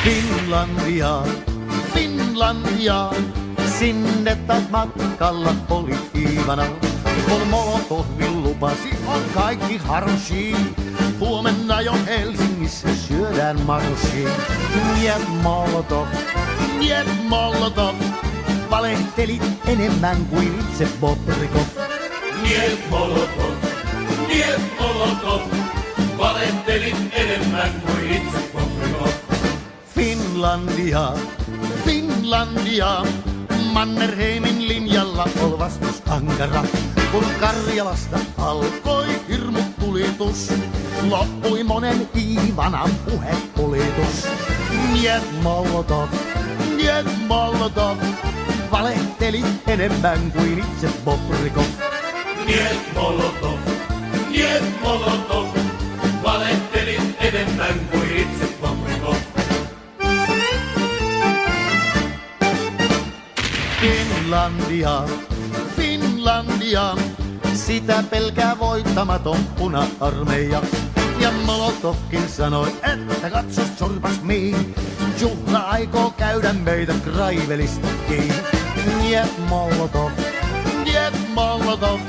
Finlandia, Finlandia, sinne taas matkalla oli Iivana. Kun Molotovin lupasi, on kaikki harshi. Huomenna jo Helsingissä syödään marshi. Niet Molotov, niet Molotov, valehtelit enemmän kuin itse Bobrikov. Niet Molotov, niet Molotov, valehtelit enemmän kuin itse Bobrikov. Finlandia, Finlandia, Mannerheimin linjalla ol vastus ankara. Kun Karjalasta alkoi hirmutulitus, loppui monen Iivanan puhepolitus. Niet Molotov, niet Molotov, valehteli enemmän kuin itse Bobrikov. Niet Molotov, niet Molotov, valehtelit enemmän kuin itse Bobrikov. Finlandia, Finlandia, sitä pelkää voittamaton puna-armeija. Ja Molotovkin sanoi, että katsos sorpas miin, juhla aikoo käydä meitä Kraivelista kiinni. Niet Molotov, niet Molotov,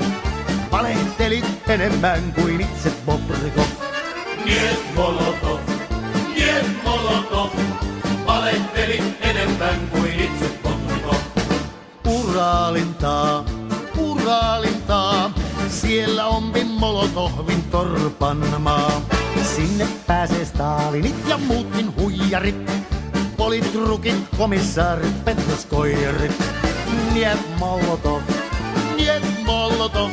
valehtelit enemmän kuin itse Bobrikov. Niet Molotov, niet Molotov, valehtelit enemmän kuin itse Bobrikov. Uraalintaa, Uraalintaa, siellä on Molotovin torpanmaa. Sinne pääsee Stalinit ja muutkin huijarit, politrukit, komissaarit, petroskoijarit. Niet Molotov, niet Molotov,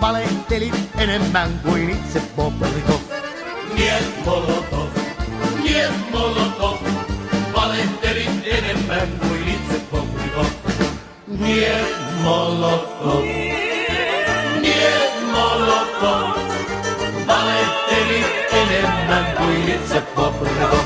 valehtelit enemmän kuin itse Bobrikov. Niet Molotov, niet Molotov, valehtelit enemmän kuin itse Bobrikov. Niet Molotov, niet Molotov, valehtelit enemmän kuin itse Bobrikov.